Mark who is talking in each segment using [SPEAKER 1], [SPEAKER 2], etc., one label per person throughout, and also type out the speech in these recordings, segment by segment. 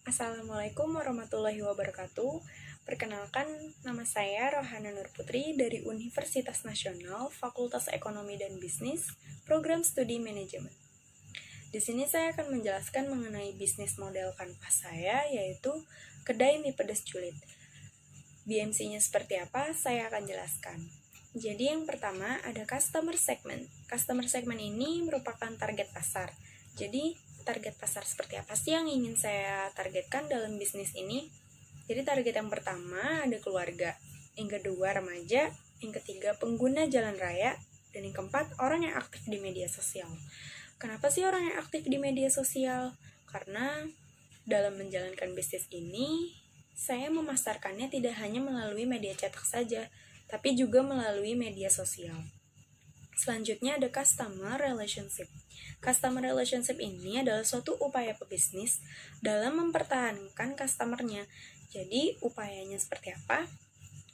[SPEAKER 1] Assalamualaikum warahmatullahi wabarakatuh. Perkenalkan, nama saya Rohana Nur Putri dari Universitas Nasional, Fakultas Ekonomi dan Bisnis, Program Studi Manajemen. Di sini saya akan menjelaskan mengenai bisnis model kanvas saya, yaitu kedai mie pedas julid. BMC-nya seperti apa, saya akan jelaskan. Jadi yang pertama ada customer segment. Customer segment ini merupakan target pasar. Jadi target pasar seperti apa sih yang ingin saya targetkan dalam bisnis ini? Jadi target yang pertama ada keluarga, yang kedua remaja, yang ketiga pengguna jalan raya, dan yang keempat orang yang aktif di media sosial. Kenapa sih orang yang aktif di media sosial? Karena dalam menjalankan bisnis ini, saya memasarkannya tidak hanya melalui media cetak saja, tapi juga melalui media sosial. Selanjutnya ada customer relationship. Customer relationship ini adalah suatu upaya pebisnis dalam mempertahankan customer-nya. Jadi, upayanya seperti apa?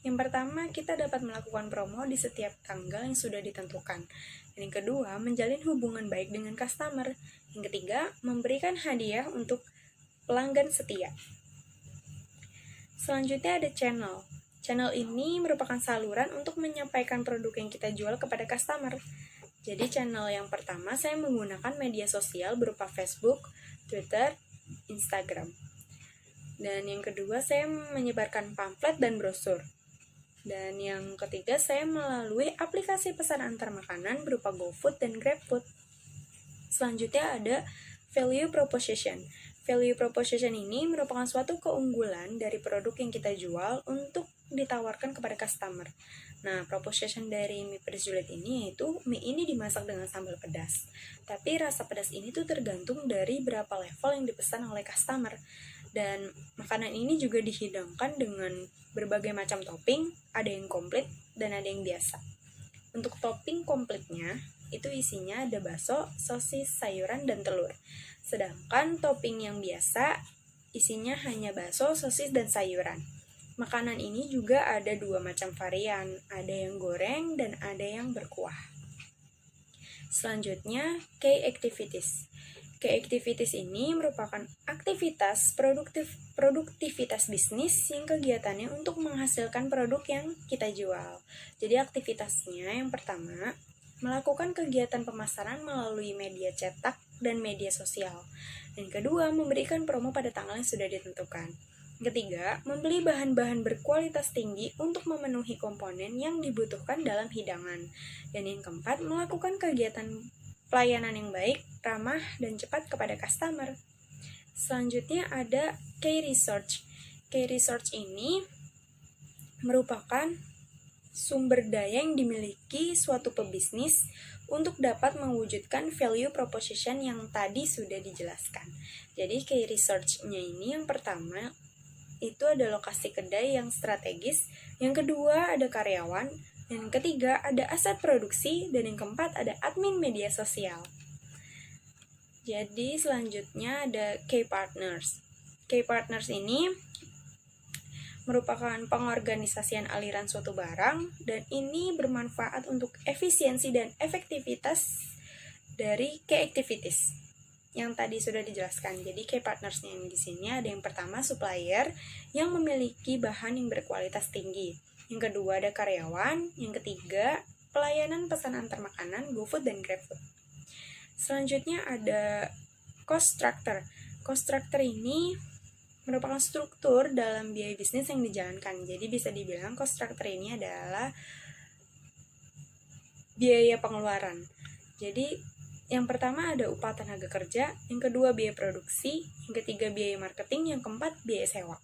[SPEAKER 1] Yang pertama, kita dapat melakukan promo di setiap tanggal yang sudah ditentukan. Dan yang kedua, menjalin hubungan baik dengan customer. Yang ketiga, memberikan hadiah untuk pelanggan setia. Selanjutnya ada channel. Channel ini merupakan saluran untuk menyampaikan produk yang kita jual kepada customer. Jadi channel yang pertama saya menggunakan media sosial berupa Facebook, Twitter, Instagram. Dan yang kedua saya menyebarkan pamflet dan brosur. Dan yang ketiga saya melalui aplikasi pesan antar makanan berupa GoFood dan GrabFood. Selanjutnya ada value proposition. Value proposition ini merupakan suatu keunggulan dari produk yang kita jual untuk ditawarkan kepada customer. Nah, proposition dari mie pedas julid ini yaitu mie ini dimasak dengan sambal pedas. Tapi rasa pedas ini tuh tergantung dari berapa level yang dipesan oleh customer. Dan makanan ini juga dihidangkan dengan berbagai macam topping, ada yang komplit dan ada yang biasa. Untuk topping komplitnya, itu isinya ada bakso, sosis, sayuran, dan telur. Sedangkan topping yang biasa, isinya hanya bakso, sosis, dan sayuran. Makanan ini juga ada dua macam varian, ada yang goreng dan ada yang berkuah. Selanjutnya, key activities. Key activities ini merupakan aktivitas produktivitas bisnis yang kegiatannya untuk menghasilkan produk yang kita jual. Jadi aktivitasnya yang pertama, melakukan kegiatan pemasaran melalui media cetak dan media sosial. Dan kedua, memberikan promo pada tanggal yang sudah ditentukan. Ketiga, membeli bahan-bahan berkualitas tinggi untuk memenuhi komponen yang dibutuhkan dalam hidangan. Dan yang keempat, melakukan kegiatan pelayanan yang baik, ramah, dan cepat kepada customer. Selanjutnya ada key research. Key research ini merupakan sumber daya yang dimiliki suatu pebisnis untuk dapat mewujudkan value proposition yang tadi sudah dijelaskan. Jadi key research-nya ini yang pertama itu ada lokasi kedai yang strategis, yang kedua ada karyawan, dan yang ketiga ada aset produksi, dan yang keempat ada admin media sosial. Jadi selanjutnya ada key partners. Key partners ini merupakan pengorganisasian aliran suatu barang, dan ini bermanfaat untuk efisiensi dan efektivitas dari key activities yang tadi sudah dijelaskan. Jadi key partners-nya yang di sini ada yang pertama supplier yang memiliki bahan yang berkualitas tinggi. Yang kedua ada karyawan, yang ketiga pelayanan pesan antar makanan, GoFood dan GrabFood. Selanjutnya ada cost structure. Cost structure ini merupakan struktur dalam biaya bisnis yang dijalankan. Jadi bisa dibilang cost structure ini adalah biaya pengeluaran. Jadi yang pertama ada upah tenaga kerja, yang kedua biaya produksi, yang ketiga biaya marketing, yang keempat biaya sewa.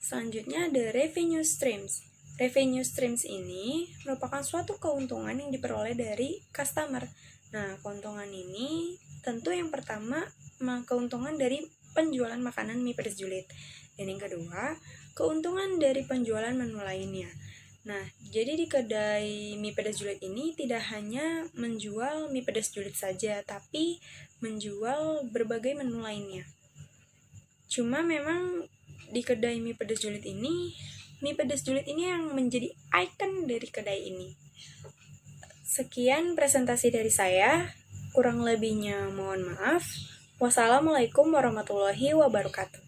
[SPEAKER 1] Selanjutnya ada revenue streams. Revenue streams ini merupakan suatu keuntungan yang diperoleh dari customer. Nah, keuntungan ini tentu yang pertama keuntungan dari penjualan makanan mie pedas julid. Dan yang kedua, keuntungan dari penjualan menu lainnya. Nah, jadi di kedai mie pedas julid ini tidak hanya menjual mie pedas julid saja, tapi menjual berbagai menu lainnya. Cuma memang di kedai mie pedas julid ini, mie pedas julid ini yang menjadi ikon dari kedai ini. Sekian presentasi dari saya, kurang lebihnya mohon maaf. Wassalamualaikum warahmatullahi wabarakatuh.